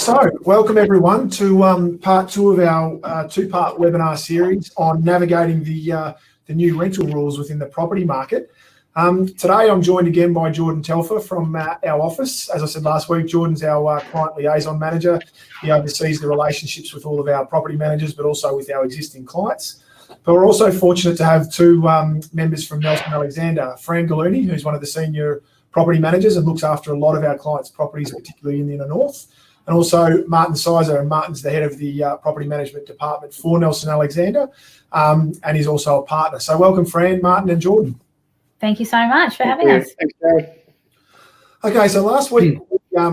So, welcome everyone to part two of our two-part webinar series on navigating the new rental rules within the property market. Today, I'm joined again by Jordan Telfer from our office. As I said last week, Jordan's our client liaison manager. He oversees the relationships with all of our property managers, but also with our existing clients. But we're also fortunate to have two members from Nelson Alexander, Fran Gulluni, who's one of the senior property managers and looks after a lot of our clients' properties, particularly in the inner north. And also Martin Sizer, and Martin's the head of the property management department for Nelson Alexander, and he's also a partner. So welcome, Fran, Martin and Jordan. Thank you so much for having us. Thanks, Jarrod. Okay, so last week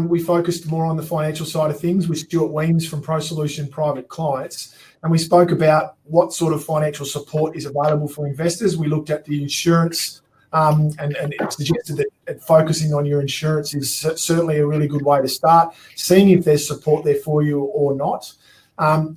we focused more on the financial side of things with Stuart Weems from Pro Solution Private Clients, and we spoke about what sort of financial support is available for investors. We looked at the insurance and it suggested that focusing on your insurance is certainly a really good way to start, seeing if there's support there for you or not.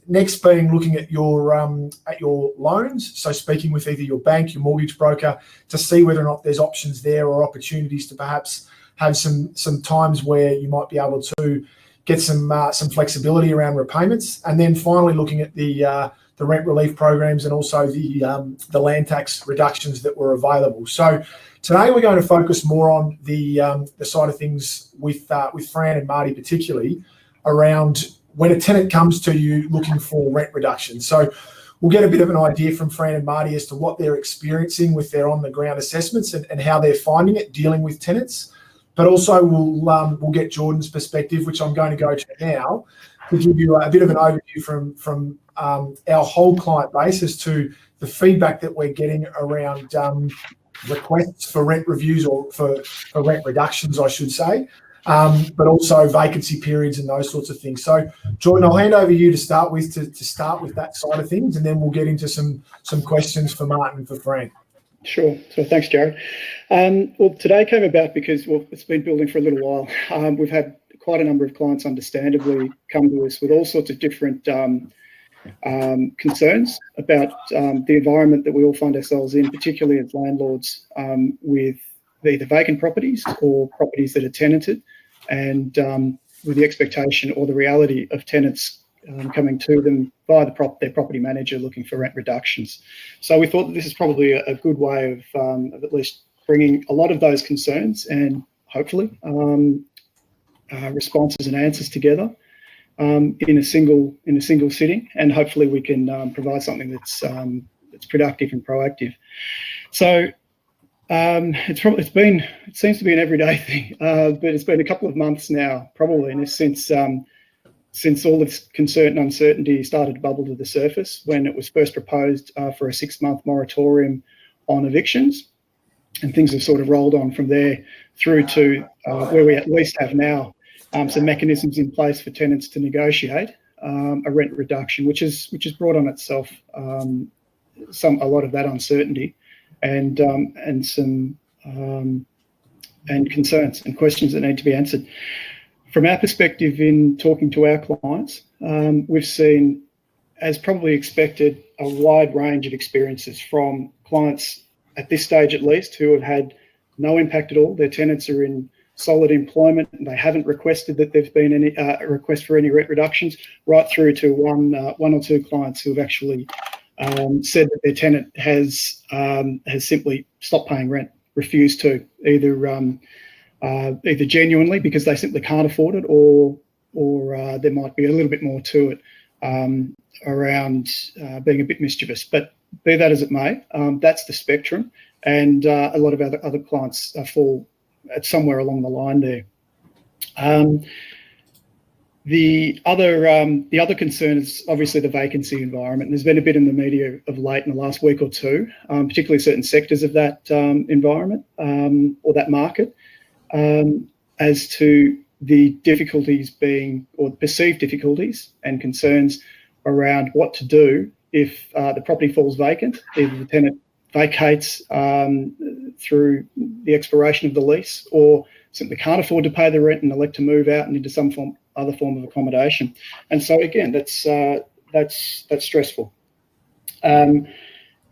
Next being looking at your loans, so speaking with either your bank, your mortgage broker, to see whether or not there's options there or opportunities to perhaps have some times where you might be able to get some flexibility around repayments. And then finally looking at the rent relief programs and also the land tax reductions that were available. So today we're going to focus more on the side of things with Fran and Marty particularly around when a tenant comes to you looking for rent reduction. So we'll get a bit of an idea from Fran and Marty as to what they're experiencing with their on-the-ground assessments and how they're finding it dealing with tenants. But also we'll get Jordan's perspective, which I'm going to go to now, to give you a bit of an overview from our whole client base as to the feedback that we're getting around requests for rent reviews or for rent reductions, I should say, but also vacancy periods and those sorts of things. So, Jordan, I'll hand over you to start with that side of things, and then we'll get into some questions for Martin and for Fran. Sure. So thanks, Jarrod. Well, today came about because it's been building for a little while. We've had quite a number of clients, understandably, come to us with all sorts of different concerns about the environment that we all find ourselves in, particularly as landlords, with either vacant properties or properties that are tenanted, and with the expectation or the reality of tenants coming to them via their property manager looking for rent reductions. So we thought that this is probably a good way of at least bringing a lot of those concerns and hopefully responses and answers together in a single sitting, and hopefully we can provide something that's productive and proactive. So it seems to be an everyday thing, but it's been a couple of months now, probably, and since all this concern and uncertainty started to bubble to the surface when it was first proposed for a 6-month moratorium on evictions, and things have sort of rolled on from there through to where we at least have now some mechanisms in place for tenants to negotiate a rent reduction, which has brought on itself a lot of that uncertainty and some concerns and questions that need to be answered. From our perspective, in talking to our clients, we've seen, as probably expected, a wide range of experiences from clients at this stage at least who have had no impact at all. Their tenants are in solid employment and they haven't requested that there's been any request for any rent reductions, right through to one or two clients who have actually said that their tenant has simply stopped paying rent, refused to, either genuinely because they simply can't afford it, or there might be a little bit more to it around being a bit mischievous. But be that as it may, that's the spectrum, and a lot of other clients fall at somewhere along the line there. The other concern is obviously the vacancy environment. There's been a bit in the media of late in the last week or two, particularly certain sectors of that environment or that market, as to the difficulties or perceived difficulties and concerns around what to do if the property falls vacant, either the tenant vacates through the expiration of the lease or simply can't afford to pay the rent and elect to move out and into some other form of accommodation. And so again, that's stressful. And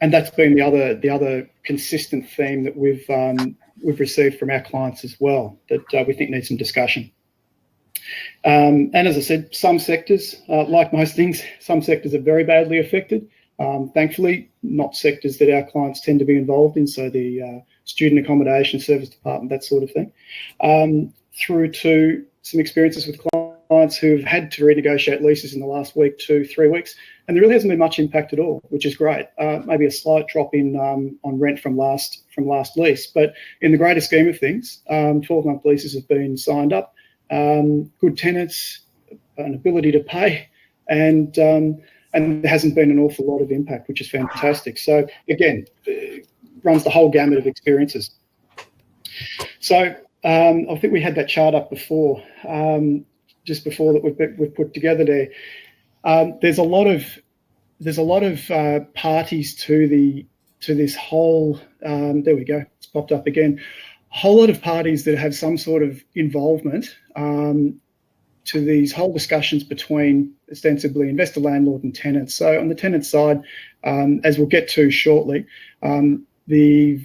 that's been the other consistent theme that we've received from our clients as well, that we think needs some discussion. And as I said, some sectors, like most things, some sectors are very badly affected. Thankfully, not sectors that our clients tend to be involved in, so the student accommodation, service department, that sort of thing, through to some experiences with clients who've had to renegotiate leases in the last week, 2-3 weeks, and there really hasn't been much impact at all, which is great. Maybe a slight drop in on rent from last lease, but in the greater scheme of things, 12-month leases have been signed up, good tenants, an ability to pay, and there hasn't been an awful lot of impact, which is fantastic. So again, runs the whole gamut of experiences. So I think we had that chart up before, just before that we've put together there. There's a lot of parties to this whole. There we go. It's popped up again. A whole lot of parties that have some sort of involvement to these whole discussions between ostensibly investor, landlord, and tenants. So on the tenant side, as we'll get to shortly, the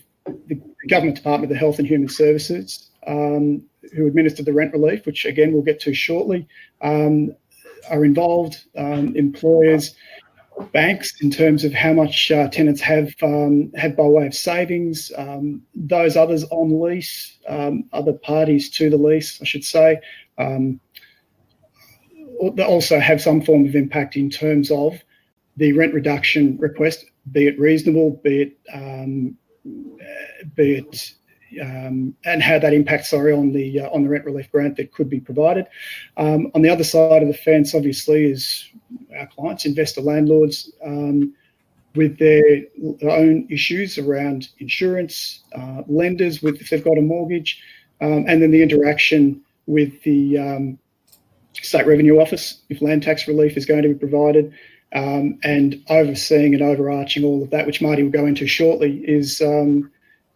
government department, the Health and Human Services, who administer the rent relief, which again we'll get to shortly, are involved. Employers, banks, in terms of how much tenants have by way of savings. Those others on lease, other parties to the lease, I should say, also have some form of impact in terms of the rent reduction request, be it reasonable, be it and how that impacts, on the rent relief grant that could be provided. On the other side of the fence, obviously, is our clients, investor landlords, with their own issues around insurance, lenders if they've got a mortgage, and then the interaction with the State Revenue Office, if land tax relief is going to be provided, and overseeing and overarching all of that, which Marty will go into shortly, is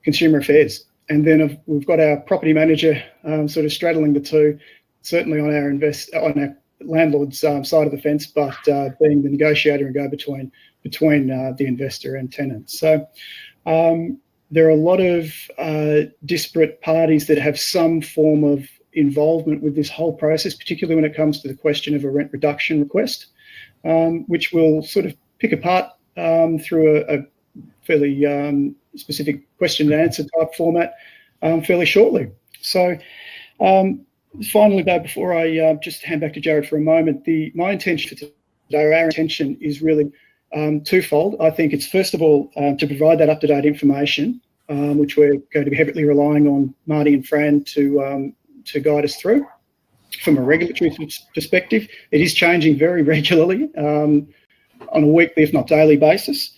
consumer affairs. And then we've got our property manager sort of straddling the two, certainly on our landlord's side of the fence, but being the negotiator and go between the investor and tenant. So there are a lot of disparate parties that have some form of involvement with this whole process, particularly when it comes to the question of a rent reduction request, which we'll sort of pick apart through a fairly specific question and answer type format fairly shortly. So finally, though, before I just hand back to Jarrod for a moment, my intention for today, or our intention, is really twofold. I think it's, first of all, to provide that up-to-date information, which we're going to be heavily relying on Marty and Fran to guide us through. From a regulatory perspective, it is changing very regularly on a weekly, if not daily basis.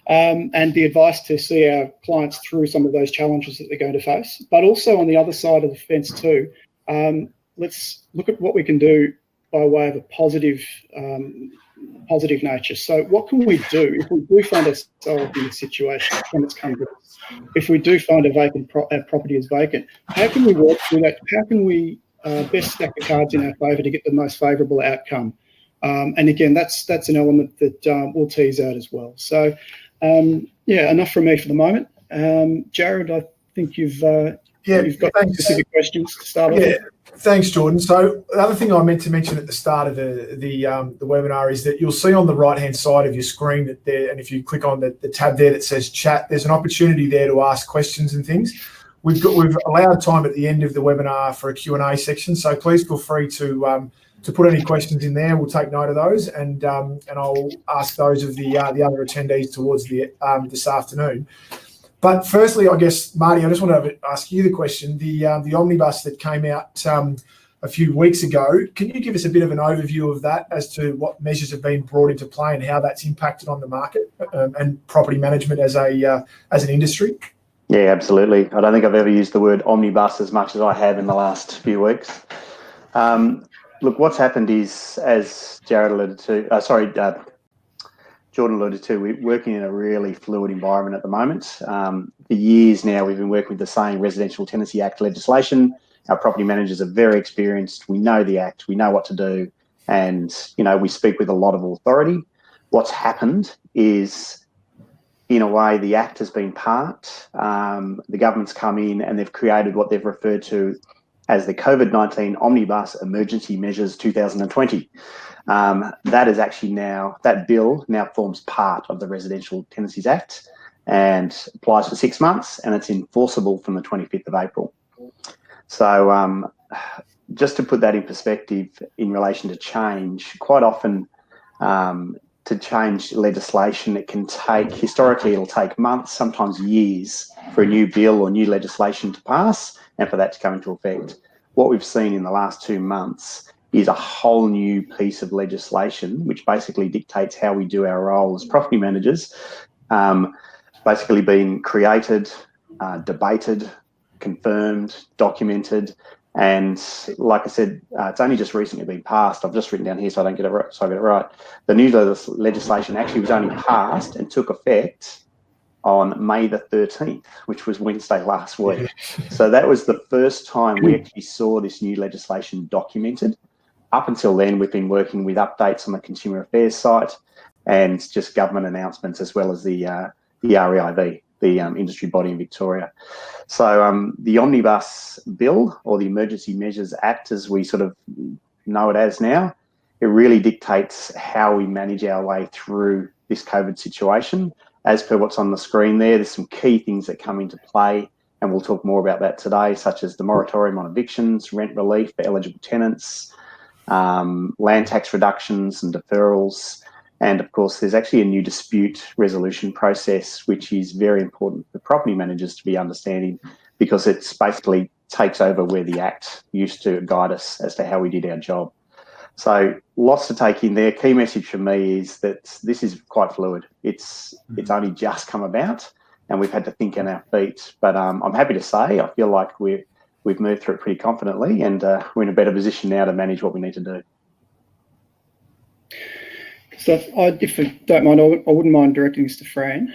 And the advice to see our clients through some of those challenges that they're going to face. But also on the other side of the fence too, let's look at what we can do by way of a positive nature. So what can we do if we do find ourselves in a situation when it's come to us? If we do find a vacant property is vacant, how can we work through that? How can we best stack the cards in our favour to get the most favourable outcome? And again, that's an element that we'll tease out as well. So yeah, enough from me for the moment. Jarrod, I think you've got specific questions to start off with. Thanks, Jordan. So the other thing I meant to mention at the start of the webinar is that you'll see on the right-hand side of your screen that there, and if you click on the tab there that says chat, there's an opportunity there to ask questions and things. We've allowed time at the end of the webinar for a Q&A section, so please feel free to put any questions in there. We'll take note of those, and I'll ask those of the other attendees towards this afternoon. But firstly, I guess, Marty, I just want to ask you the question. The Omnibus that came out a few weeks ago, can you give us a bit of an overview of that as to what measures have been brought into play and how that's impacted on the market and property management as an industry? Yeah, absolutely. I don't think I've ever used the word omnibus as much as I have in the last few weeks. Look, what's happened is, as Jarrod alluded to, Jordan alluded to, we're working in a really fluid environment at the moment. For years now, we've been working with the same Residential Tenancy Act legislation. Our property managers are very experienced. We know the Act, we know what to do, and we speak with a lot of authority. What's happened is, in a way, the Act has been parked. The government's come in and they've created what they've referred to as the COVID-19 Omnibus Emergency Measures 2020. That is actually that bill now forms part of the Residential Tenancies Act and applies for 6 months, and it's enforceable from the 25th of April. So just to put that in perspective in relation to change, quite often to change legislation, it can historically it'll take months, sometimes years, for a new bill or new legislation to pass and for that to come into effect. What we've seen in the last 2 months is a whole new piece of legislation which basically dictates how we do our role as property managers, basically being created, debated, confirmed, documented, and like I said, it's only just recently been passed. I've just written down here so I don't get it right. So I get it right. The new legislation actually was only passed and took effect on May the 13th, which was Wednesday last week. So that was the first time we actually saw this new legislation documented. Up until then, we've been working with updates on the Consumer Affairs site and just government announcements, as well as the REIV, the industry body in Victoria. So the Omnibus Bill, or the Emergency Measures Act, as we sort of know it as now, it really dictates how we manage our way through this COVID situation. As per what's on the screen there's some key things that come into play, and we'll talk more about that today, such as the moratorium on evictions, rent relief for eligible tenants, land tax reductions and deferrals. And of course, there's actually a new dispute resolution process, which is very important for property managers to be understanding, because it's basically takes over where the Act used to guide us as to how we did our job. So lots to take in there. Key message for me is that this is quite fluid. It's only just come about, and we've had to think on our feet. But I'm happy to say I feel like we've moved through it pretty confidently, and we're in a better position now to manage what we need to do. So if you don't mind, I wouldn't mind directing this to Fran,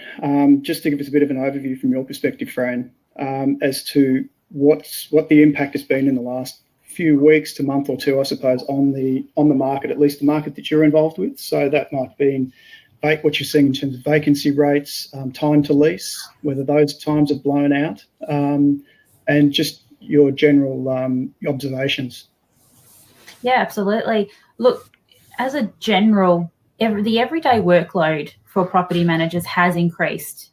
just to give us a bit of an overview from your perspective, Fran, as to what the impact has been in the last few weeks to month or two, I suppose, on the market, at least the market that you're involved with. So that might be what you're seeing in terms of vacancy rates, time to lease, whether those times have blown out, and just your general observations. Yeah, absolutely. Look, as a general, the everyday workload for property managers has increased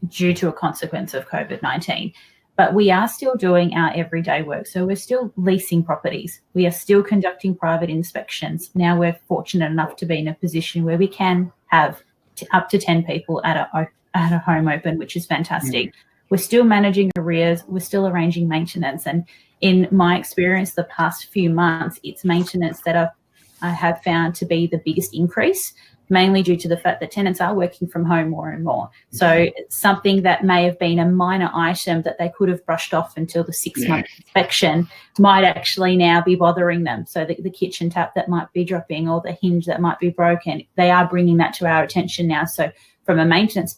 due to a consequence of COVID-19, but we are still doing our everyday work. So we're still leasing properties. We are still conducting private inspections. Now we're fortunate enough to be in a position where we can have up to 10 people at a home open, which is fantastic. We're still managing arrears. We're still arranging maintenance. And in my experience, the past few months, it's maintenance that I have found to be the biggest increase, mainly due to the fact that tenants are working from home more and more. So something that may have been a minor item that they could have brushed off until the 6-month inspection might actually now be bothering them. So the kitchen tap that might be dropping or the hinge that might be broken, they are bringing that to our attention now. So from a maintenance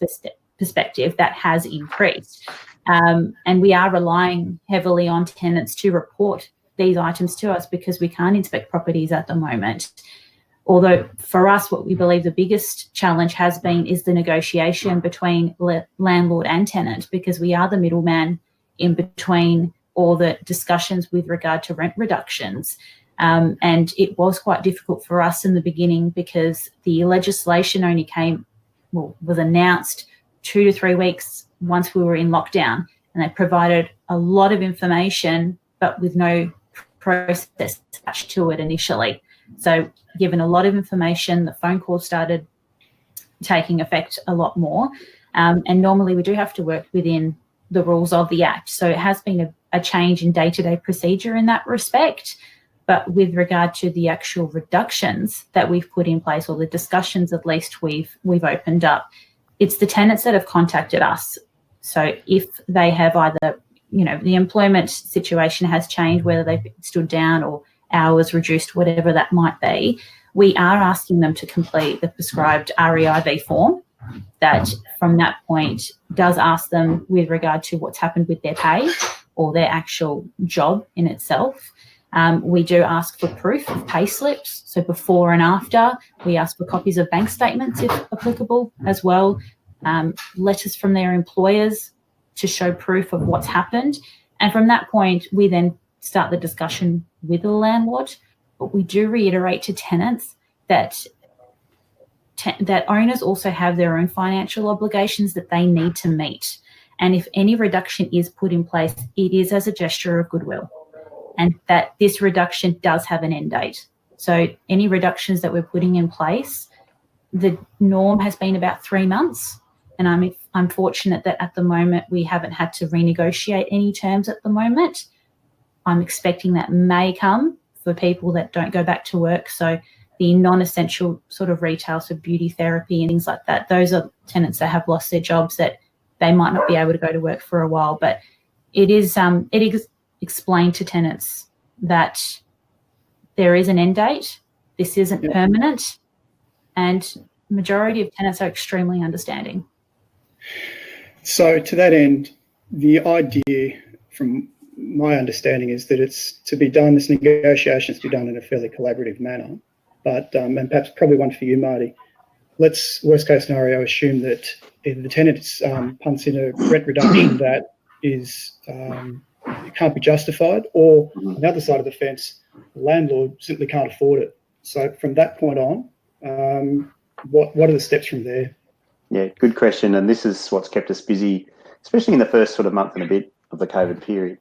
perspective, that has increased. And we are relying heavily on tenants to report these items to us because we can't inspect properties at the moment. Although for us, what we believe the biggest challenge has been is the negotiation between landlord and tenant, because we are the middleman in between all the discussions with regard to rent reductions. And it was quite difficult for us in the beginning because the legislation only was announced 2 to 3 weeks once we were in lockdown, and they provided a lot of information, but with no process attached to it initially. So given a lot of information, the phone calls started taking effect a lot more. And normally we do have to work within the rules of the Act. So it has been a change in day-to-day procedure in that respect. But with regard to the actual reductions that we've put in place, or the discussions at least we've opened up, it's the tenants that have contacted us. So if they have either, the employment situation has changed, whether they've stood down or hours reduced, whatever that might be, we are asking them to complete the prescribed REIV form that from that point does ask them with regard to what's happened with their pay or their actual job in itself. We do ask for proof of pay slips, so before and after. We ask for copies of bank statements if applicable as well, letters from their employers to show proof of what's happened. And from that point, we then start the discussion with the landlord. But we do reiterate to tenants that that owners also have their own financial obligations that they need to meet. And if any reduction is put in place, it is as a gesture of goodwill, and that this reduction does have an end date. So any reductions that we're putting in place, the norm has been about 3 months. And I'm fortunate that at the moment we haven't had to renegotiate any terms at the moment. I'm expecting that may come for people that don't go back to work. So the non-essential sort of retail, so beauty therapy and things like that, those are tenants that have lost their jobs that they might not be able to go to work for a while. But it is explained to tenants that there is an end date. This isn't permanent, and majority of tenants are extremely understanding. So to that end, the idea from my understanding is that it's to be done, this negotiation is to be done in a fairly collaborative manner. But, and perhaps probably one for you, Marty, let's worst case scenario assume that either the tenant punts in a rent reduction that is can't be justified, or on the other side of the fence, the landlord simply can't afford it. So from that point on, what are the steps from there? Yeah, good question. And this is what's kept us busy, especially in the first sort of month and a bit of the COVID period.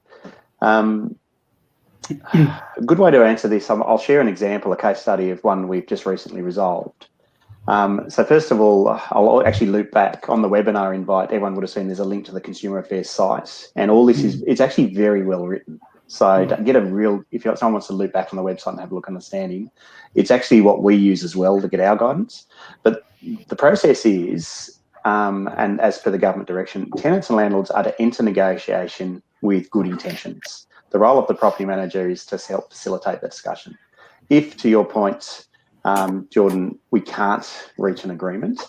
A good way to answer this, I'll share an example, a case study of one we've just recently resolved. So first of all, I'll actually loop back on the webinar invite. Everyone would have seen there's a link to the Consumer Affairs site, and all this it's actually very well written. So to get a real, if someone wants to loop back on the website and have a look understanding, it's actually what we use as well to get our guidance. But the process is, and as per the government direction, tenants and landlords are to enter negotiation with good intentions. The role of the property manager is to help facilitate the discussion. If, to your point, Jordan, we can't reach an agreement,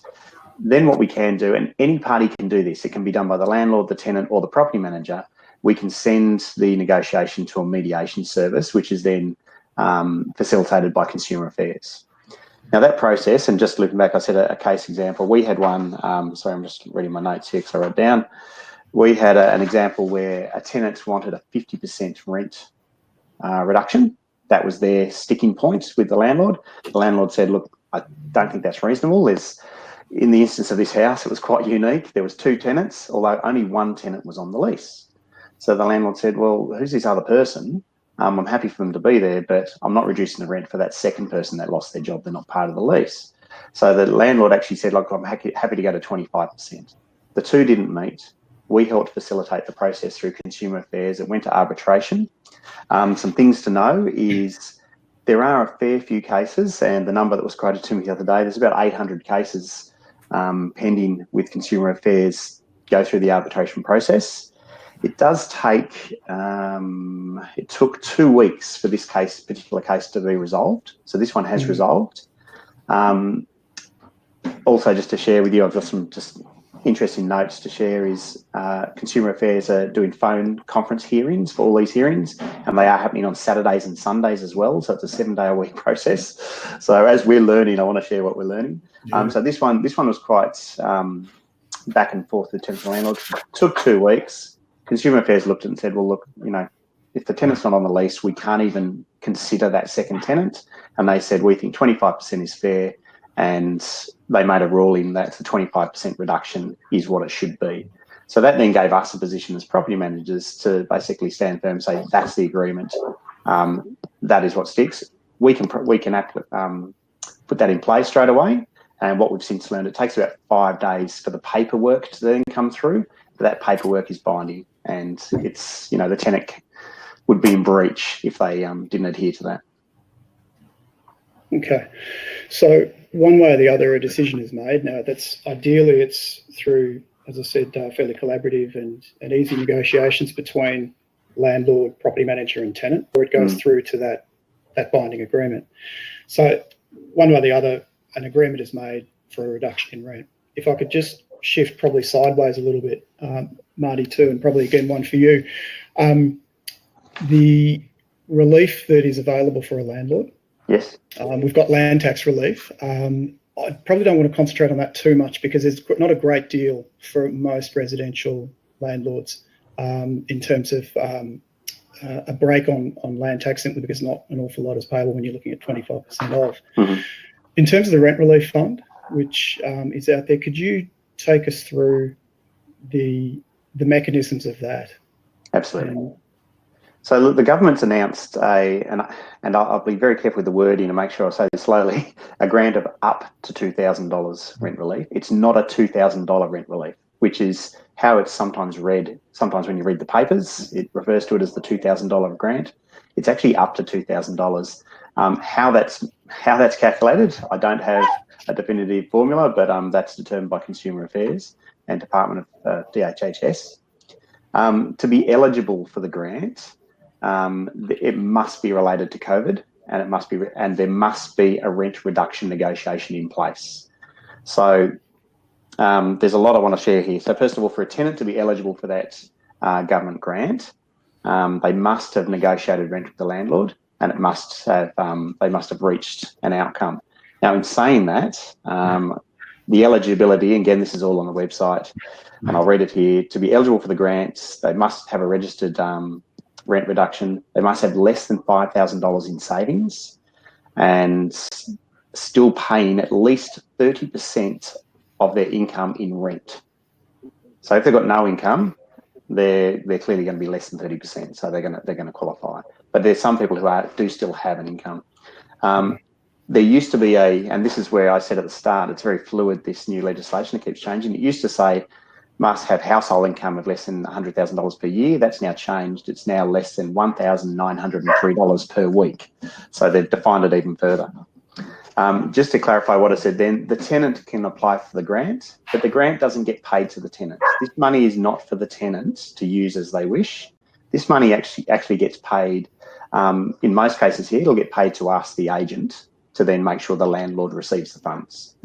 then what we can do, and any party can do this, it can be done by the landlord, the tenant, or the property manager, we can send the negotiation to a mediation service, which is then facilitated by Consumer Affairs. Now that process, and just looking back, I said a case example, we had one, sorry, I'm just reading my notes here because I wrote down. We had an example where a tenant wanted a 50% rent reduction. That was their sticking point with the landlord. The landlord said, look, I don't think that's reasonable. In the instance of this house, it was quite unique. There was 2 tenants, although only 1 tenant was on the lease. So the landlord said, well, who's this other person? I'm happy for them to be there, but I'm not reducing the rent for that second person that lost their job. They're not part of the lease. So the landlord actually said, look, I'm happy to go to 25%. The 2 didn't meet. We helped facilitate the process through Consumer Affairs. It went to arbitration. Some things to know is there are a fair few cases, and the number that was quoted to me the other day, there's about 800 cases pending with Consumer Affairs go through the arbitration process. It does take, it took 2 weeks for this particular case to be resolved. So this one has resolved. Also, just to share with you, I've got some just interesting notes to share is Consumer Affairs are doing phone conference hearings for all these hearings, and they are happening on Saturdays and Sundays as well. So it's a 7-day-a-week process. So as we're learning, I want to share what we're learning. So this one was quite back and forth with tenants and landlords. It took 2 weeks. Consumer Affairs looked at it and said, well, look, if the tenant's not on the lease, we can't even consider that second tenant. And they said, we think 25% is fair. And they made a ruling that the 25% reduction is what it should be. So that then gave us a position as property managers to basically stand firm and say, that's the agreement. That is what sticks. We can put that in place straight away. And what we've since learned, it takes about 5 days for the paperwork to then come through. But that paperwork is binding, and it's, the tenant would be in breach if they didn't adhere to that. Okay. So one way or the other, a decision is made. Now, that's ideally it's through, as I said, fairly collaborative and easy negotiations between landlord, property manager and tenant, or it goes through to that binding agreement. So one way or the other, an agreement is made for a reduction in rent. If I could just shift probably sideways a little bit, Marty too, and probably again one for you. The relief that is available for a landlord. Yes. We've got land tax relief. I probably don't want to concentrate on that too much because there's not a great deal for most residential landlords in terms of a break on land tax simply because not an awful lot is payable when you're looking at 25% off. Mm-hmm. In terms of the rent relief fund, which is out there, could you take us through the mechanisms of that? Absolutely. So look, the government's announced and I'll be very careful with the wording to make sure I say this slowly, a grant of up to $2,000 rent relief. It's not a $2,000 rent relief, which is how it's sometimes read. Sometimes when you read the papers, it refers to it as the $2,000 grant. It's actually up to $2,000. How that's calculated, I don't have a definitive formula, but that's determined by Consumer Affairs and Department of DHHS. To be eligible for the grant, it must be related to COVID, and there must be a rent reduction negotiation in place. So there's a lot I want to share here. So first of all, for a tenant to be eligible for that government grant, they must have negotiated rent with the landlord, and they must have reached an outcome. Now, in saying that, the eligibility, again, this is all on the website, and I'll read it here. To be eligible for the grants, they must have a registered rent reduction. They must have less than $5,000 in savings and still paying at least 30% of their income in rent. So if they've got no income, they're clearly going to be less than 30%. So they're going to qualify. But there's some people who do still have an income. There used to be and this is where I said at the start, it's very fluid, this new legislation, it keeps changing. It used to say must have household income of less than $100,000 per year. That's now changed. It's now less than $1,903 per week. So they've defined it even further. Just to clarify what I said then, the tenant can apply for the grant, but the grant doesn't get paid to the tenant. This money is not for the tenant to use as they wish. This money actually gets paid, in most cases here, it'll get paid to us, the agent, to then make sure the landlord receives the funds.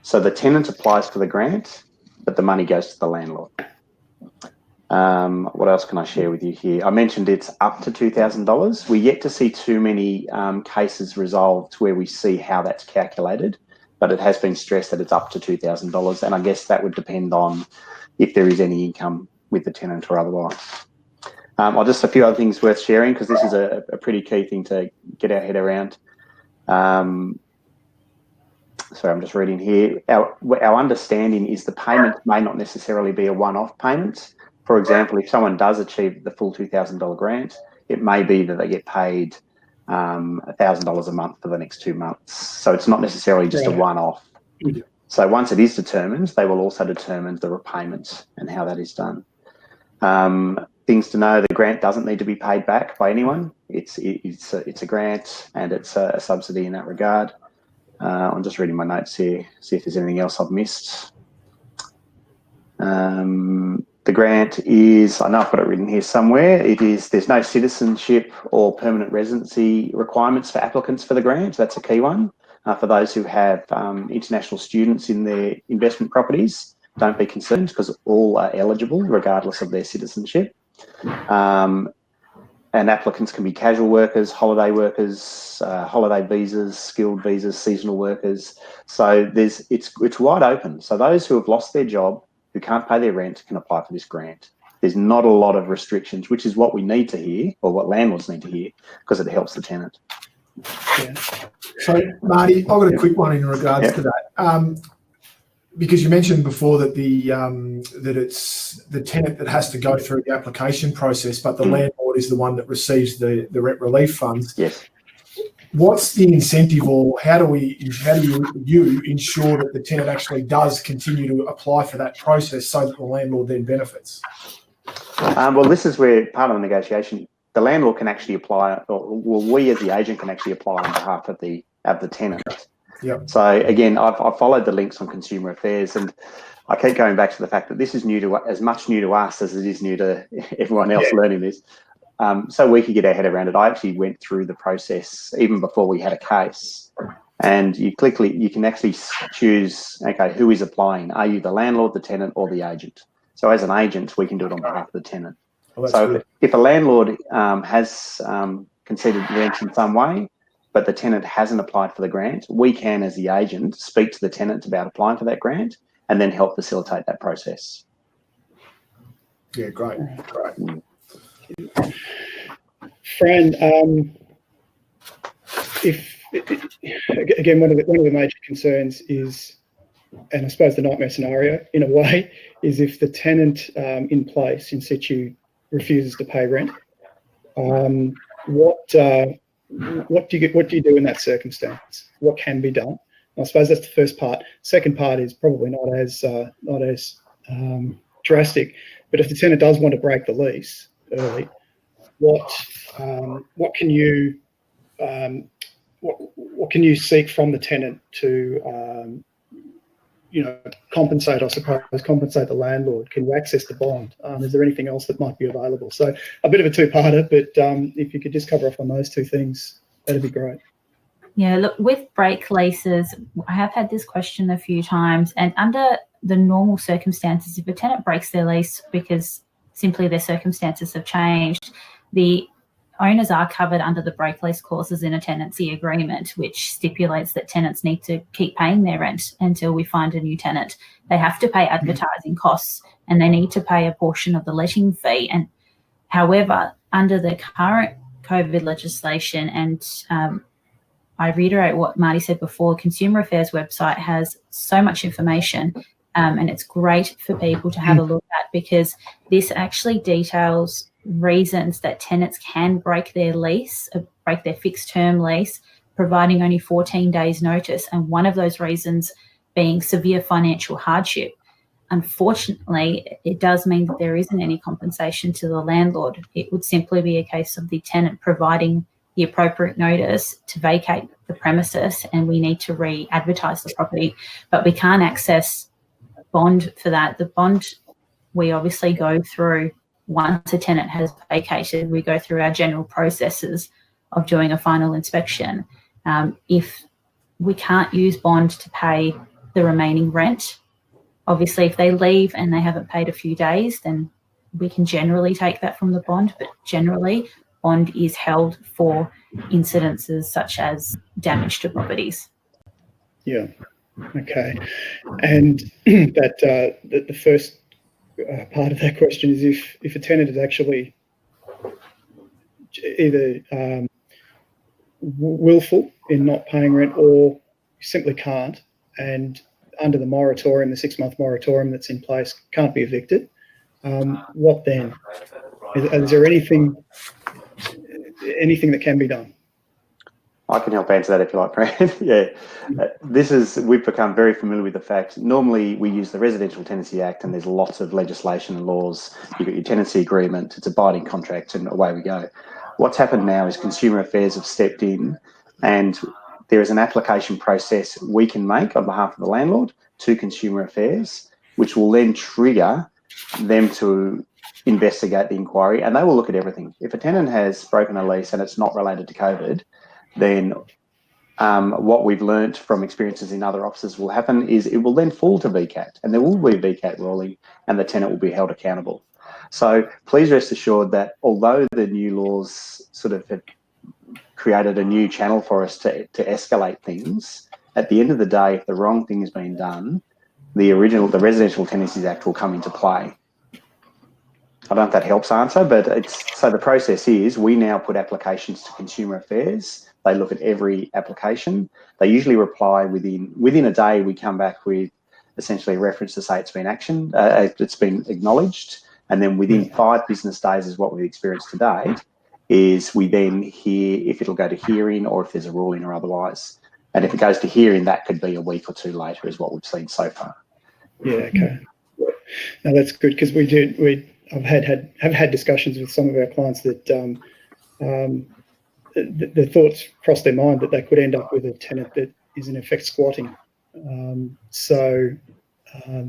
So the tenant applies for the grant, but the money goes to the landlord. What else can I share with you here? I mentioned it's up to $2,000. We're yet to see too many cases resolved where we see how that's calculated, but it has been stressed that it's up to $2,000. And I guess that would depend on if there is any income with the tenant or otherwise. Just a few other things worth sharing, because this is a pretty key thing to get our head around. Sorry, I'm just reading here. Our understanding is the payment may not necessarily be a one-off payment. For example, if someone does achieve the full $2,000 grant, it may be that they get paid $1,000 a month for the next 2 months. So it's not necessarily just a one-off. So once it is determined, they will also determine the repayment and how that is done. Things to know: the grant doesn't need to be paid back by anyone. It's a grant, and it's a subsidy in that regard. I'm just reading my notes here, see if there's anything else I've missed. The grant is, I know I've got it written here somewhere, there's no citizenship or permanent residency requirements for applicants for the grant. That's a key one. For those who have international students in their investment properties, don't be concerned, because all are eligible regardless of their citizenship. And applicants can be casual workers, holiday visas, skilled visas, seasonal workers. So it's wide open. So those who have lost their job, who can't pay their rent, can apply for this grant. There's not a lot of restrictions, which is what we need to hear, or what landlords need to hear, because it helps the tenant. Yeah. So Marty, I've got a quick one in regards to that. Because you mentioned before that that it's the tenant that has to go through the application process, but the landlord is the one that receives the rent relief funds. Yes. What's the incentive, or how do you ensure that the tenant actually does continue to apply for that process so that the landlord then benefits? Well, this is where part of the negotiation, the landlord can actually apply, or we as the agent can actually apply on behalf of the tenant. Yep. So again, I've followed the links on Consumer Affairs, and I keep going back to the fact that this is as much new to us as it is new to everyone else learning this. So we could get our head around it. I actually went through the process even before we had a case, and you can actually choose, okay, who is applying? Are you the landlord, the tenant, or the agent? So as an agent, we can do it on behalf of the tenant. Oh, so if a landlord has conceded rent in some way, but the tenant hasn't applied for the grant, we can, as the agent, speak to the tenant about applying for that grant and then help facilitate that process. Yeah, great. Fran, again, one of the major concerns is, and I suppose the nightmare snenario in a way, is if the tenant in place in situ refuses to pay rent. What do you do in that circumstance? What can be done? I suppose that's the first part. Second part is probably not as drastic, but if the tenant does want to break the lease early, what can you seek from the tenant to compensate the landlord? Can you access the bond? Is there anything else that might be available? So a bit of a two-parter, but if you could just cover off on those two things, that'd be great. Yeah, look, with break leases, I have had this question a few times, and under the normal circumstances, if a tenant breaks their lease because simply their circumstances have changed, the owners are covered under the break lease clauses in a tenancy agreement, which stipulates that tenants need to keep paying their rent until we find a new tenant. They have to pay advertising costs, and they need to pay a portion of the letting fee. And however, under the current COVID legislation, and I reiterate what Marty said before, the Consumer Affairs website has so much information, and it's great for people to have a look at, because this actually details reasons that tenants can break their lease, break their fixed term lease, providing only 14 days notice, and one of those reasons being severe financial hardship. Unfortunately, it does mean that there isn't any compensation to the landlord. It would simply be a case of the tenant providing the appropriate notice to vacate the premises, and we need to re-advertise the property, but we can't access bond for that. The bond, we obviously go through once a tenant has vacated. We go through our general processes of doing a final inspection. If we can't use bond to pay the remaining rent, obviously if they leave and they haven't paid a few days, then we can generally take that from the bond, but generally bond is held for incidences such as damage to properties. Yeah. Okay. And that the first part of that question is if a tenant is actually either willful in not paying rent or simply can't, and under the moratorium, the 6-month moratorium that's in place, can't be evicted, what then? Is there anything that can be done? I can help answer that if you like, Fran. Yeah, we've become very familiar with the fact. Normally we use the Residential Tenancy Act, and there's lots of legislation and laws. You've got your tenancy agreement, it's a binding contract, and away we go. What's happened now is Consumer Affairs have stepped in, and there is an application process we can make on behalf of the landlord to Consumer Affairs, which will then trigger them to investigate the inquiry, and they will look at everything. If a tenant has broken a lease and it's not related to COVID, then what we've learnt from experiences in other offices will happen is it will then fall to VCAT, and there will be VCAT ruling, and the tenant will be held accountable. So please rest assured that although the new laws sort of have created a new channel for us to escalate things, at the end of the day, if the wrong thing has been done, the Residential Tenancies Act will come into play. I don't know if that helps answer, but so the process is we now put applications to Consumer Affairs. They look at every application. They usually reply within a day. We come back with essentially a reference to say it's been actioned, it's been acknowledged, and then within 5 business days is what we've experienced to date. Is we then hear if it'll go to hearing or if there's a ruling or otherwise. And if it goes to hearing, that could be a week or 2 later, is what we've seen so far. Yeah. Okay. No, that's good, because I've had discussions with some of our clients that the thoughts crossed their mind that they could end up with a tenant that is in effect squatting.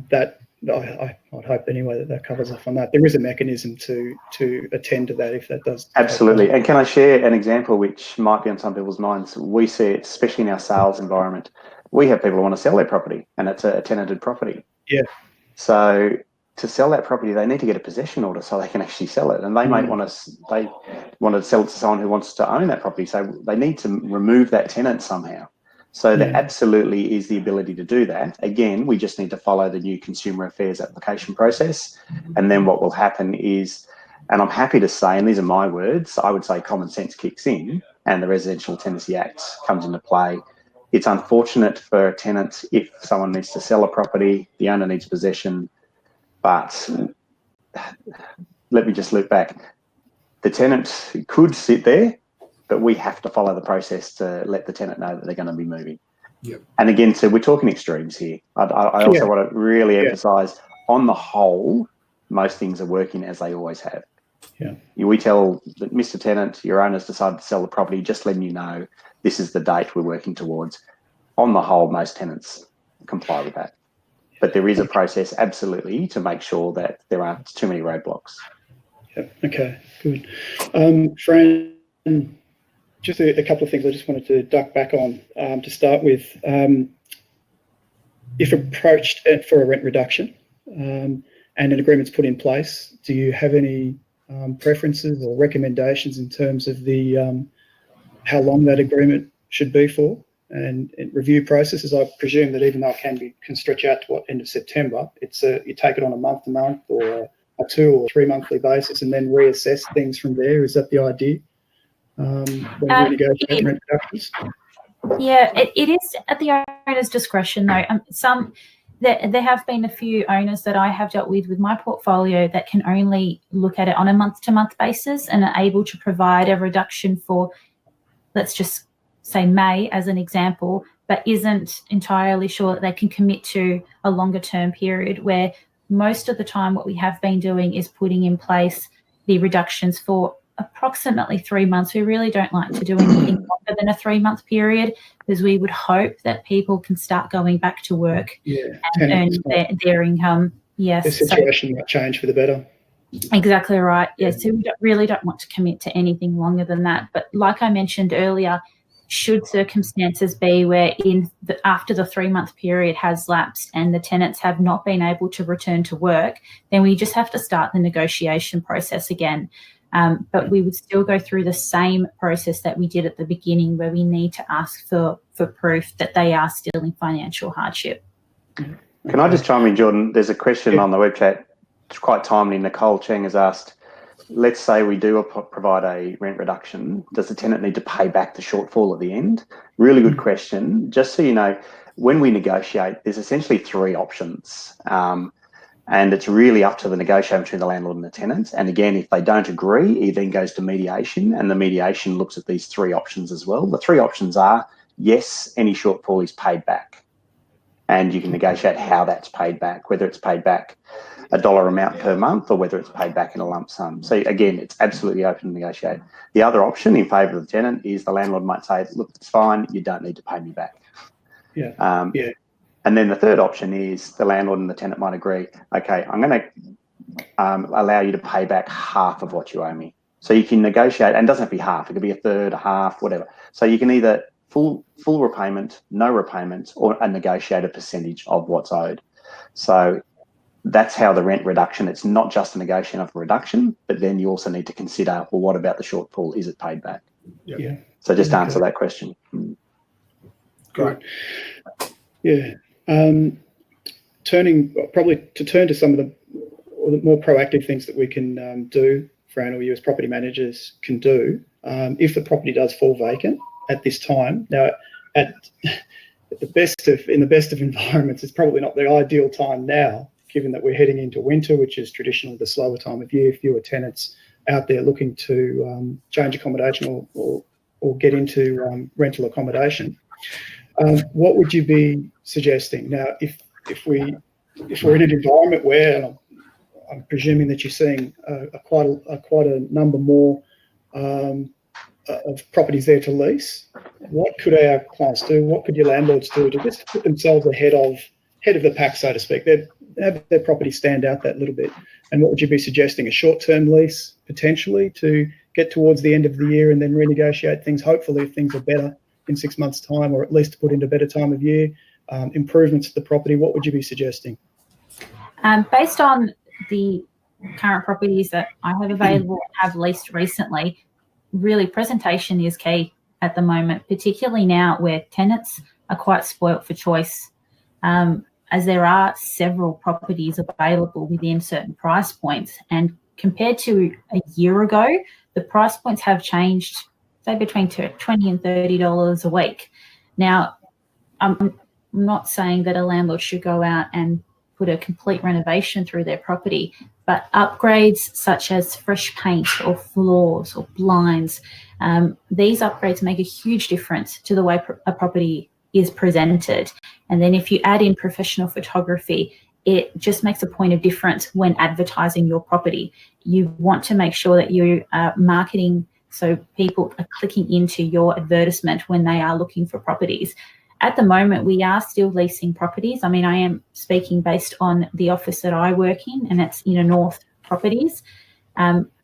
That I'd hope anyway that covers off on that. There is a mechanism to attend to that if that does. Absolutely. And can I share an example which might be on some people's minds? We see it, especially in our sales environment. We have people who want to sell their property, and it's a tenanted property. Yeah. So to sell that property, they need to get a possession order so they can actually sell it. And they might want to sell it to someone who wants to own that property. So they need to remove that tenant somehow. So there absolutely is the ability to do that. Again, we just need to follow the new Consumer Affairs application process. And then what will happen is And I'm happy to say, and these are my words, I would say common sense kicks in and the Residential Tenancy Act comes into play. It's unfortunate for tenants if someone needs to sell a property, the owner needs possession, but let me just loop back. The tenant could sit there, but we have to follow the process to let the tenant know that they're going to be moving. Yep. And again, so we're talking extremes here. I also want to really emphasise, on the whole, most things are working as they always have. Yeah. We tell Mr. Tenant, your owner's decided to sell the property, just letting you know this is the date we're working towards. On the whole, most tenants comply with that. But there is a process, absolutely, to make sure that there aren't too many roadblocks. Yep. Okay, good. Fran, just a couple of things I just wanted to duck back on to start with. If approached for a rent reduction and an agreement's put in place, do you have any preferences or recommendations in terms of the how long that agreement should be for, and review processes? I presume that even though it can stretch out to end of September, it's you take it on a month-to-month or a 2 or 3 monthly basis and then reassess things from there. Is that the idea? When renegotiating rent reductions? Yeah, it is at the owner's discretion, though. There have been a few owners that I have dealt with my portfolio that can only look at it on a month-to-month basis and are able to provide a reduction for, let's just say May as an example, but isn't entirely sure that they can commit to a longer-term period, where most of the time what we have been doing is putting in place the reductions for approximately 3 months. We really don't like to do anything longer than a 3-month period, because we would hope that people can start going back to work and earn their income. Yes, the situation might change for the better. Exactly right. Yeah, so we really don't want to commit to anything longer than that. But like I mentioned earlier, should circumstances be where after the 3-month period has lapsed and the tenants have not been able to return to work, then we just have to start the negotiation process again. But we would still go through the same process that we did at the beginning, where we need to ask for proof that they are still in financial hardship. Can I just chime in, Jordan? There's a question on the web chat. It's quite timely. Nicole Cheng has asked, let's say we do provide a rent reduction. Does the tenant need to pay back the shortfall at the end? Really good question. Just so you know, when we negotiate, there's essentially 3 options. And it's really up to the negotiation between the landlord and the tenant. And again, if they don't agree, it then goes to mediation, and the mediation looks at these 3 options as well. The 3 options are, yes, any shortfall is paid back. And you can negotiate how that's paid back, whether it's paid back a dollar amount per month or whether it's paid back in a lump sum. So again, it's absolutely open to negotiate. The other option in favour of the tenant is the landlord might say, look, it's fine, you don't need to pay me back. And then the third option is the landlord and the tenant might agree, okay, I'm going to allow you to pay back half of what you owe me. So you can negotiate, and it doesn't have to be half, it could be a third, a half, whatever. So you can either full repayment, no repayment, or a negotiated percentage of what's owed. So that's how the rent reduction, it's not just a negotiation of a reduction, but then you also need to consider, well, what about the shortfall? Is it paid back? Yeah. So just answer that question. Great. Yeah. Turn to some of the more proactive things that we can do, Fran, or you as property managers can do if the property does fall vacant at this time. Now, in the best of environments, it's probably not the ideal time now, given that we're heading into winter, which is traditionally the slower time of year. Fewer tenants out there looking to change accommodation or get into rental accommodation. What would you be suggesting now if we're in an environment where, and I'm presuming that you're seeing quite a number more of properties there to lease, what could our clients do? What could your landlords do to just put themselves ahead of the pack, so to speak? Have their property stand out that little bit. And what would you be suggesting? A short-term lease potentially to get towards the end of the year and then renegotiate things, hopefully if things are better in 6 months' time, or at least to put into a better time of year, improvements to the property. What would you be suggesting? Based on the current properties that I have available and have leased recently, really presentation is key at the moment, particularly now where tenants are quite spoilt for choice, as there are several properties available within certain price points, and compared to a year ago, the price points have changed, say between $20 and $30 a week. Now, I'm not saying that a landlord should go out and put a complete renovation through their property, but upgrades such as fresh paint or floors or blinds, these upgrades make a huge difference to the way a property is presented. And then if you add in professional photography, it just makes a point of difference when advertising your property. You want to make sure that you are marketing so people are clicking into your advertisement when they are looking for properties. At the moment, we are still leasing properties. I mean, I am speaking based on the office that I work in, and it's Inner North Properties.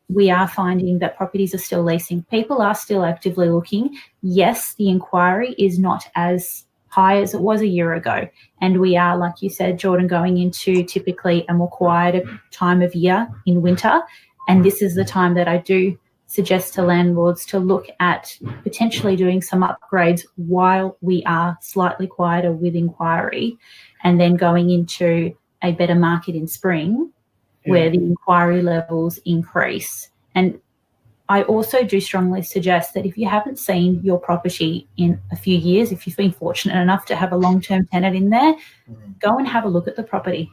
We are finding that properties are still leasing. People are still actively looking. Yes, the inquiry is not as high as it was a year ago. And we are, like you said, Jordan, going into typically a more quieter time of year in winter. And this is the time that I do suggest to landlords to look at potentially doing some upgrades while we are slightly quieter with inquiry, and then going into a better market in spring where the inquiry levels increase. And I also do strongly suggest that if you haven't seen your property in a few years, if you've been fortunate enough to have a long-term tenant in there, go and have a look at the property.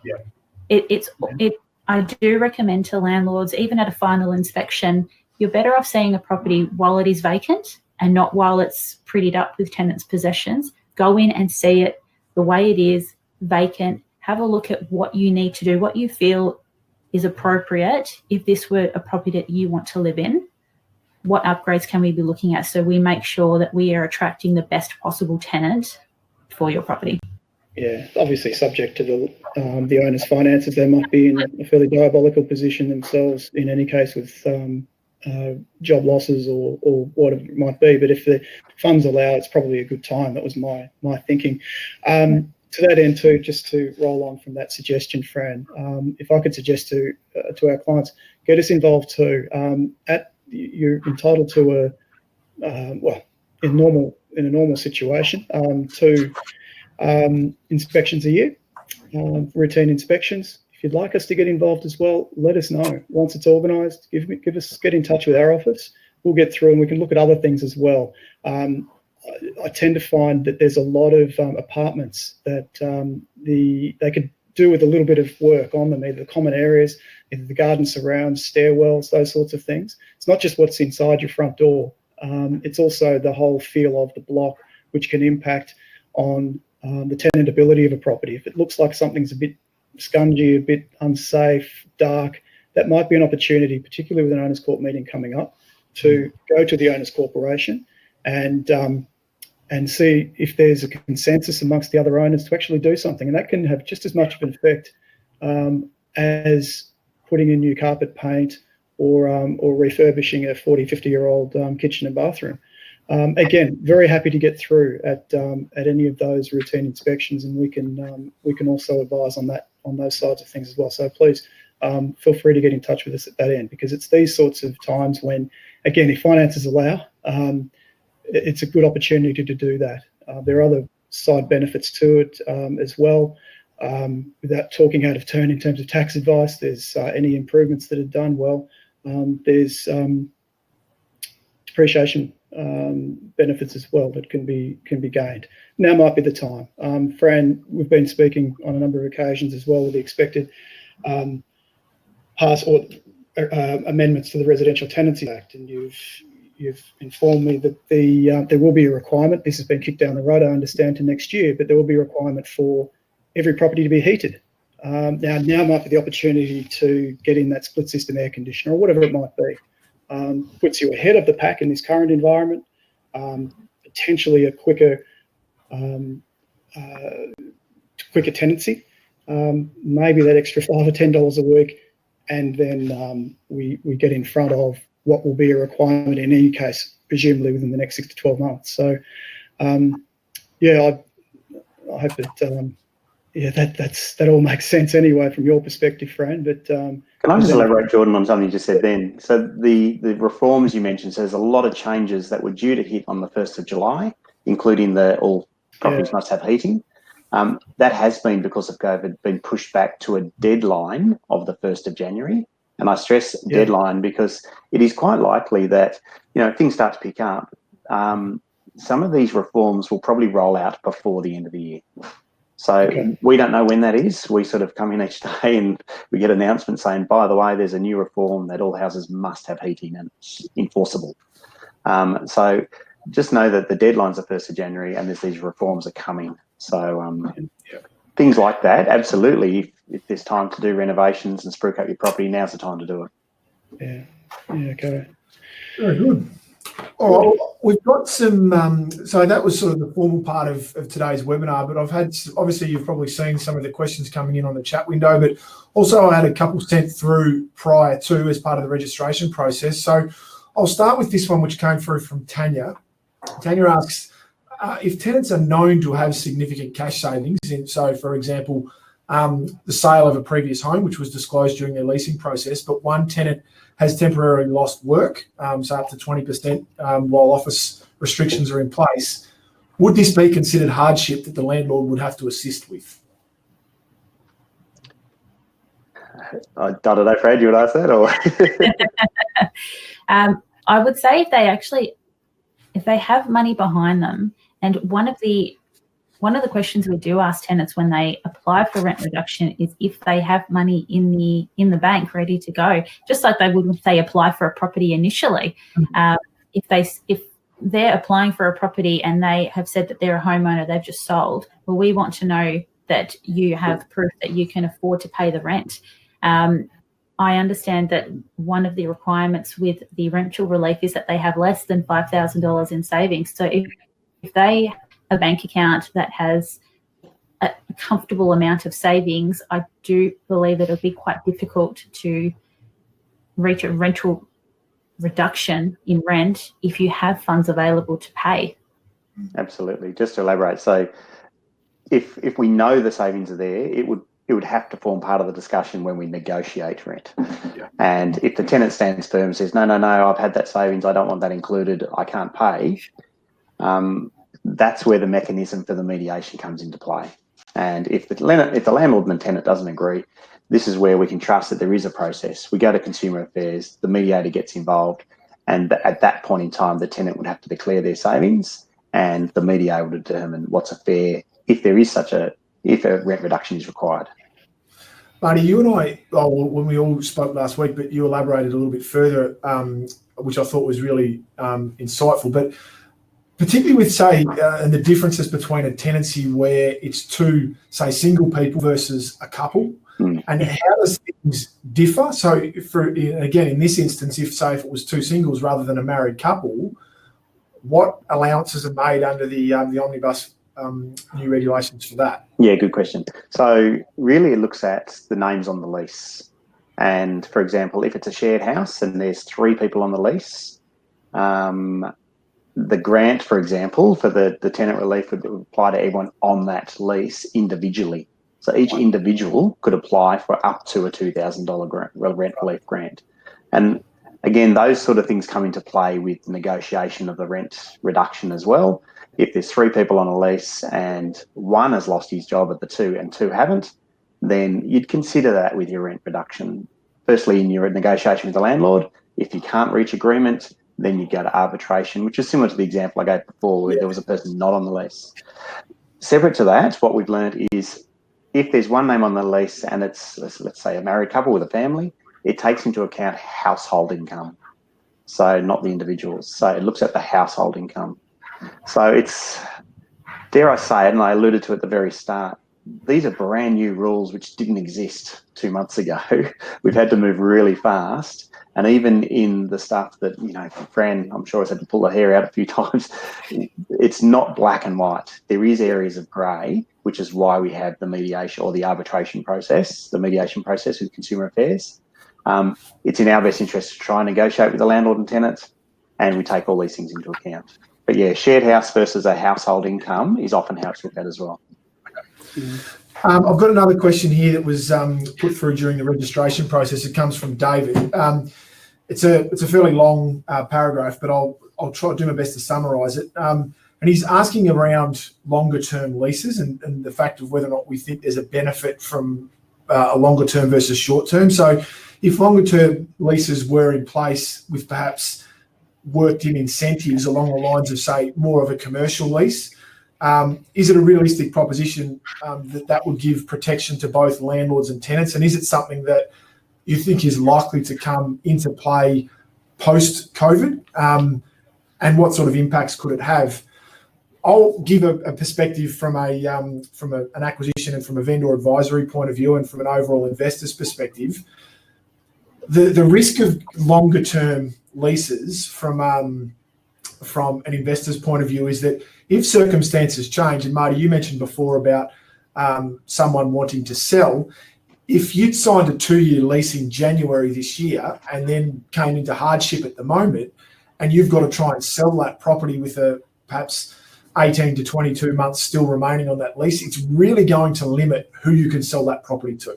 I do recommend to landlords, even at a final inspection, you're better off seeing a property while it is vacant and not while it's prettied up with tenants' possessions. Go in and see it the way it is, vacant. Have a look at what you need to do, what you feel is appropriate if this were a property that you want to live in. What upgrades can we be looking at so we make sure that we are attracting the best possible tenant for your property? Yeah, obviously subject to the owner's finances. They might be in a fairly diabolical position themselves in any case with job losses or whatever it might be. But if the funds allow, it's probably a good time. That was my thinking. To that end too, just to roll on from that suggestion, Fran, if I could suggest to our clients, get us involved too. You're entitled to in a normal situation, 2 inspections a year, routine inspections. If you'd like us to get involved as well, let us know. Once it's organised, get in touch with our office. We'll get through and we can look at other things as well. I tend to find that there's a lot of apartments that they could do with a little bit of work on them, either the common areas, either the garden surrounds, stairwells, those sorts of things. It's not just what's inside your front door. It's also the whole feel of the block, which can impact on the tenantability of a property. If it looks like something's a bit scungy, a bit unsafe, dark, that might be an opportunity, particularly with an owners' corp meeting coming up, to go to the owners' corporation and see if there's a consensus amongst the other owners to actually do something. And that can have just as much of an effect as putting in new carpet paint or refurbishing a 40, 50-year-old kitchen and bathroom. Again, very happy to get through at any of those routine inspections, and we can also advise on those sides of things as well. So please feel free to get in touch with us at that end, because it's these sorts of times when, again, if finances allow, it's a good opportunity to do that. There are other side benefits to it as well. Without talking out of turn in terms of tax advice, there's any improvements that are done well. There's depreciation benefits as well that can be gained. Now might be the time. Fran, we've been speaking on a number of occasions as well with the expected pass or amendments to the Residential Tenancy Act, and you've informed me that there will be a requirement. This has been kicked down the road, I understand, to next year, but there will be a requirement for every property to be heated. Now might be the opportunity to get in that split system air conditioner or whatever it might be. Puts you ahead of the pack in this current environment, potentially a quicker tenancy, maybe that extra $5 or $10 a week, and then we get in front of what will be a requirement in any case, presumably within the next 6 to 12 months. So, I hope that that all makes sense anyway from your perspective, Fran. But can I just elaborate, Jordan, on something you just said then? So the reforms you mentioned, so there's a lot of changes that were due to hit on the 1st of July, including all properties must have heating. That has been, because of COVID, been pushed back to a deadline of the 1st of January. And I stress deadline because it is quite likely that, things start to pick up. Some of these reforms will probably roll out before the end of the year. So we don't know when that is. We sort of come in each day and we get announcements saying, by the way, there's a new reform that all houses must have heating and it's enforceable. So just know that the deadline's the 1st of January and these reforms are coming. So things like that, absolutely. If there's time to do renovations and spruik up your property, now's the time to do it. Yeah, okay. Very good. All right, well, we've got some, so that was sort of the formal part of today's webinar, but I've had, obviously you've probably seen some of the questions coming in on the chat window, but also I had a couple sent through prior to as part of the registration process. So I'll start with this one, which came through from Tanya. Tanya asks, if tenants are known to have significant cash savings, so for example, the sale of a previous home, which was disclosed during their leasing process, but one tenant has temporarily lost work, so up to 20% while office restrictions are in place, would this be considered hardship that the landlord would have to assist with? I don't know, Fred, you would ask that? Or I would say if they have money behind them, and one of the questions we do ask tenants when they apply for rent reduction is if they have money in the bank ready to go, just like they would if they apply for a property initially. If they're applying for a property and they have said that they're a homeowner, they've just sold, well, we want to know that you have proof that you can afford to pay the rent. I understand that one of the requirements with the rental relief is that they have less than $5,000 in savings. So if they have a bank account that has a comfortable amount of savings, I do believe that it'll be quite difficult to reach a rental reduction in rent if you have funds available to pay. Absolutely. Just to elaborate, so if we know the savings are there, it would have to form part of the discussion when we negotiate rent. And if the tenant stands firm and says, no, I've had that savings, I don't want that included, I can't pay, that's where the mechanism for the mediation comes into play. And if the landlord and the tenant doesn't agree, this is where we can trust that there is a process. We go to Consumer Affairs, the mediator gets involved, and at that point in time, the tenant would have to declare their savings, and the mediator will determine what's a fair, if a rent reduction is required. Marty, you and I, when we all spoke last week, but you elaborated a little bit further, which I thought was really insightful. But particularly with, say, and the differences between a tenancy where it's two, say, single people versus a couple, and how does things differ? So, again, in this instance, if it was two singles rather than a married couple, what allowances are made under the Omnibus new regulations for that? Yeah, good question. So really it looks at the names on the lease. And for example, if it's a shared house and there's 3 people on the lease, the grant, for example, for the tenant relief would apply to everyone on that lease individually. So each individual could apply for up to a $2,000 rent relief grant. And again, those sort of things come into play with negotiation of the rent reduction as well. If there's 3 people on a lease and one has lost his job at the 2 and 2 haven't, then you'd consider that with your rent reduction. Firstly, in your negotiation with the landlord, if you can't reach agreement, then you go to arbitration, which is similar to the example I gave before where there was a person not on the lease. Separate to that, what we've learned is if there's one name on the lease and it's, let's say, a married couple with a family, it takes into account household income, so not the individuals. So it looks at the household income. So it's, dare I say it, and I alluded to it at the very start, these are brand new rules which didn't exist 2 months ago. We've had to move really fast. And even in the stuff that, Fran, I'm sure has had to pull her hair out a few times, it's not black and white. There is areas of grey, which is why we have the mediation or the arbitration process, the mediation process with Consumer Affairs. It's in our best interest to try and negotiate with the landlord and tenant, and we take all these things into account. But yeah, shared house versus a household income is often how it's looked at as well. I've got another question here that was put through during the registration process. It comes from David. It's a fairly long paragraph, but I'll try to do my best to summarise it. And he's asking around longer term leases and the fact of whether or not we think there's a benefit from a longer term versus short term. So if longer term leases were in place with perhaps worked in incentives along the lines of, say, more of a commercial lease, is it a realistic proposition that would give protection to both landlords and tenants? And is it something that you think is likely to come into play post-COVID? And what sort of impacts could it have? I'll give a perspective from an acquisition and from a vendor advisory point of view and from an overall investor's perspective. The risk of longer term leases from an investor's point of view is that if circumstances change, and Marty, you mentioned before about someone wanting to sell, if you'd signed a 2-year lease in January this year and then came into hardship at the moment, and you've got to try and sell that property with perhaps 18 to 22 months still remaining on that lease, it's really going to limit who you can sell that property to,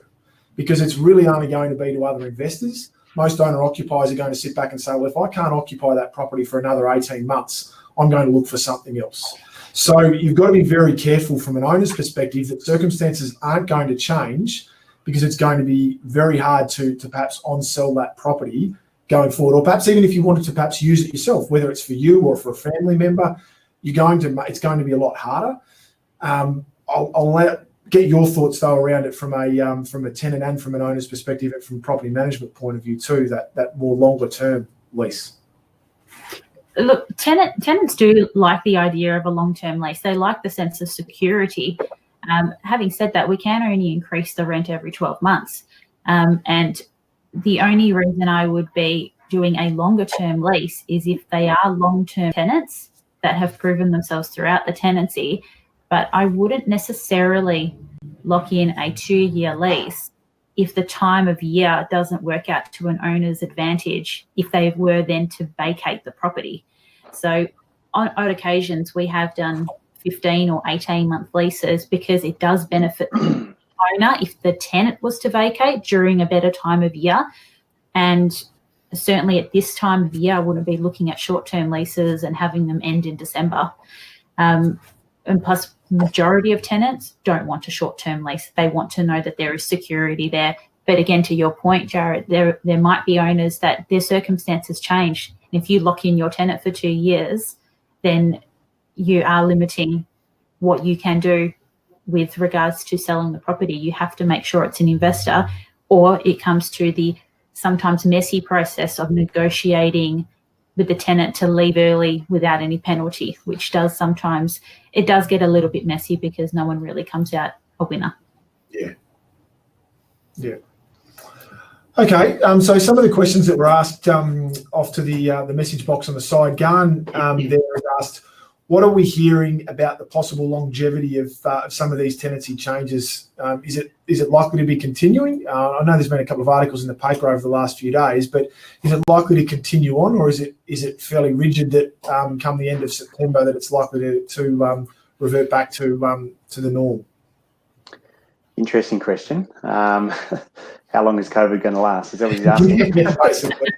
because it's really only going to be to other investors. Most owner-occupiers are going to sit back and say, well, if I can't occupy that property for another 18 months, I'm going to look for something else. So you've got to be very careful from an owner's perspective that circumstances aren't going to change, because it's going to be very hard to perhaps on-sell that property going forward, or perhaps even if you wanted to perhaps use it yourself, whether it's for you or for a family member, it's going to be a lot harder. I'll get your thoughts though around it from a tenant and from an owner's perspective and from a property management point of view too, that more longer term lease. Look, tenants do like the idea of a long-term lease. They like the sense of security. Having said that, we can only increase the rent every 12 months. And the only reason I would be doing a longer-term lease is if they are long-term tenants that have proven themselves throughout the tenancy. But I wouldn't necessarily lock in a 2-year lease if the time of year doesn't work out to an owner's advantage if they were then to vacate the property. So on occasions, we have done 15 or 18-month leases because it does benefit the owner if the tenant was to vacate during a better time of year. And certainly at this time of year, I wouldn't be looking at short-term leases and having them end in December. And plus, majority of tenants don't want a short-term lease. They want to know that there is security there. But again, to your point, Jarrod, there might be owners that their circumstances change. And if you lock in your tenant for 2 years, then you are limiting what you can do with regards to selling the property. You have to make sure it's an investor, or it comes to the sometimes messy process of negotiating with the tenant to leave early without any penalty, which does sometimes, it does get a little bit messy because no one really comes out a winner. Yeah. Okay, so some of the questions that were asked off to the message box on the side, Garn there has asked, what are we hearing about the possible longevity of some of these tenancy changes? Is it likely to be continuing? I know there's been a couple of articles in the paper over the last few days, but is it likely to continue on, or is it fairly rigid that come the end of September that it's likely to revert back to the norm? Interesting question. How long is COVID going to last? Is that what he's asking? Yeah, basically.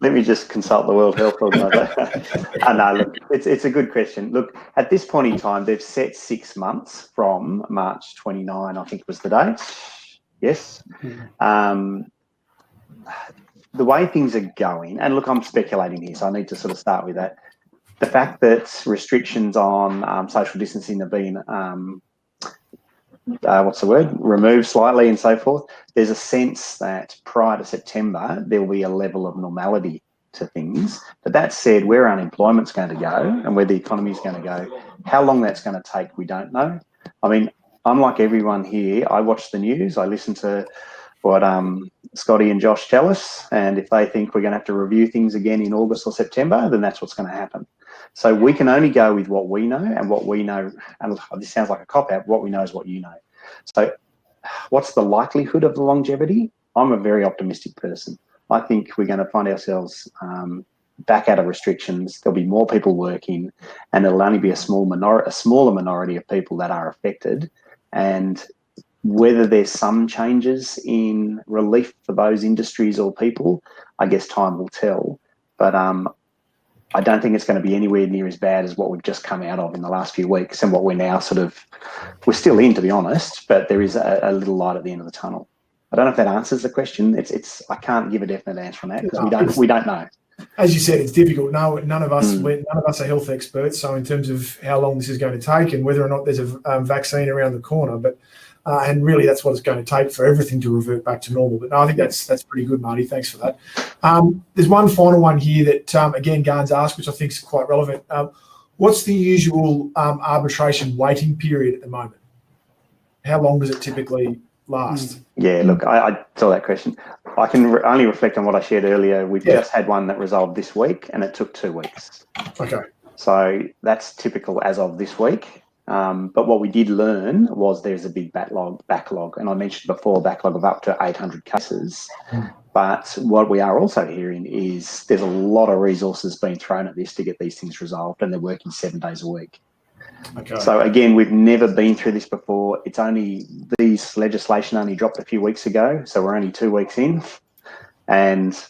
Let me just consult the World Health Organization. No, look, it's a good question. Look, at this point in time, they've set 6 months from March 29, I think was the date. Yes. The way things are going, and look, I'm speculating here, so I need to sort of start with that. The fact that restrictions on social distancing have been removed slightly and so forth, there's a sense that prior to September, there will be a level of normality to things. But that said, where unemployment's going to go and where the economy is going to go, how long that's going to take, we don't know. I mean, unlike everyone here, I watch the news, I listen to what Scotty and Josh tell us, and if they think we're going to have to review things again in August or September, then that's what's going to happen. So we can only go with what we know, and what we know, and this sounds like a cop-out, what we know is what you know. So what's the likelihood of the longevity? I'm a very optimistic person. I think we're going to find ourselves back out of restrictions. There'll be more people working, and it'll only be a smaller minority of people that are affected. And whether there's some changes in relief for those industries or people, I guess time will tell. But I don't think it's going to be anywhere near as bad as what we've just come out of in the last few weeks and what we're now we're still in, to be honest, but there is a little light at the end of the tunnel. I don't know if that answers the question. I can't give a definite answer on that because we don't know. As you said, it's difficult. No, none of us are health experts. So in terms of how long this is going to take and whether or not there's a vaccine around the corner, but and really that's what it's going to take for everything to revert back to normal. But no, I think that's pretty good, Marty. Thanks for that. There's one final one here that again Garn's asked, which I think is quite relevant. What's the usual arbitration waiting period at the moment? How long does it typically last? Yeah, look, I saw that question. I can only reflect on what I shared earlier. We've just had one that resolved this week, and it took 2 weeks. Okay. So that's typical as of this week. But what we did learn was there's a big backlog, and I mentioned before, a backlog of up to 800 cases. But what we are also hearing is there's a lot of resources being thrown at this to get these things resolved, and they're working 7 days a week. Okay. So again, we've never been through this before. These legislation only dropped a few weeks ago, so we're only 2 weeks in, and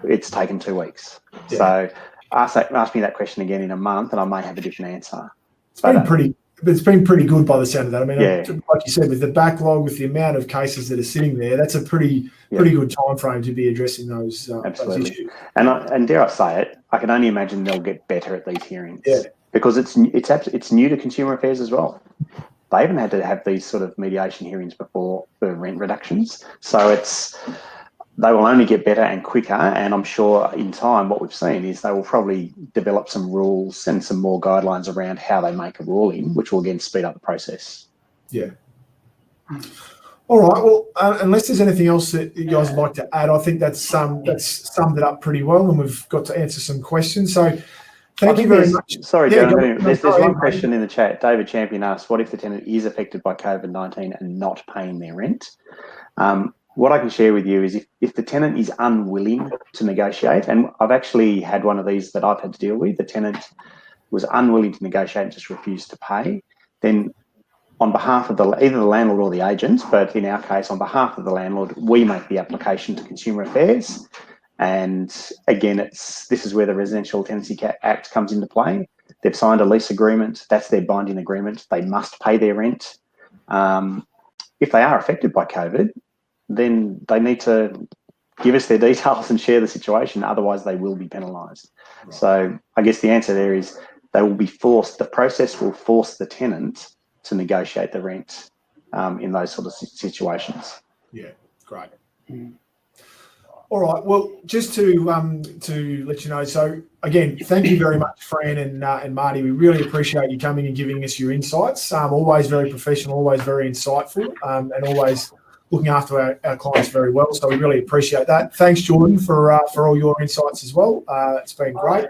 it's taken 2 weeks. Yeah. So ask me that question again in a month, and I may have a different answer. It's been pretty good by the sound of that. I mean, like you said, with the backlog, with the amount of cases that are sitting there, that's a pretty good time frame to be addressing those issues. And dare I say it, I can only imagine they'll get better at these hearings. Yeah. Because it's new to consumer affairs as well. They haven't had to have these sort of mediation hearings before for rent reductions. So they will only get better and quicker. And I'm sure in time, what we've seen is they will probably develop some rules and some more guidelines around how they make a ruling, which will again speed up the process. Yeah. All right. Well, unless there's anything else that you guys would like to add, I think that's summed it up pretty well, and we've got to answer some questions. So thank you very much. Sorry, Joe. There's one question in the chat. David Champion asked, what if the tenant is affected by COVID-19 and not paying their rent? What I can share with you is if the tenant is unwilling to negotiate, and I've actually had one of these that I've had to deal with, the tenant was unwilling to negotiate and just refused to pay, then on behalf of either the landlord or the agent, but in our case, on behalf of the landlord, we make the application to Consumer Affairs. And again, this is where the Residential Tenancy Act comes into play. They've signed a lease agreement. That's their binding agreement. They must pay their rent. If they are affected by COVID, then they need to give us their details and share the situation. Otherwise, they will be penalised. Right. So I guess the answer there is they will be forced. The process will force the tenant to negotiate the rent in those sort of situations. Yeah, great. All right. Well, just to let you know, so again, thank you very much, Fran and Marty. We really appreciate you coming and giving us your insights. Always very professional, always very insightful, and always looking after our clients very well. So we really appreciate that. Thanks, Jordan, for all your insights as well. It's been great.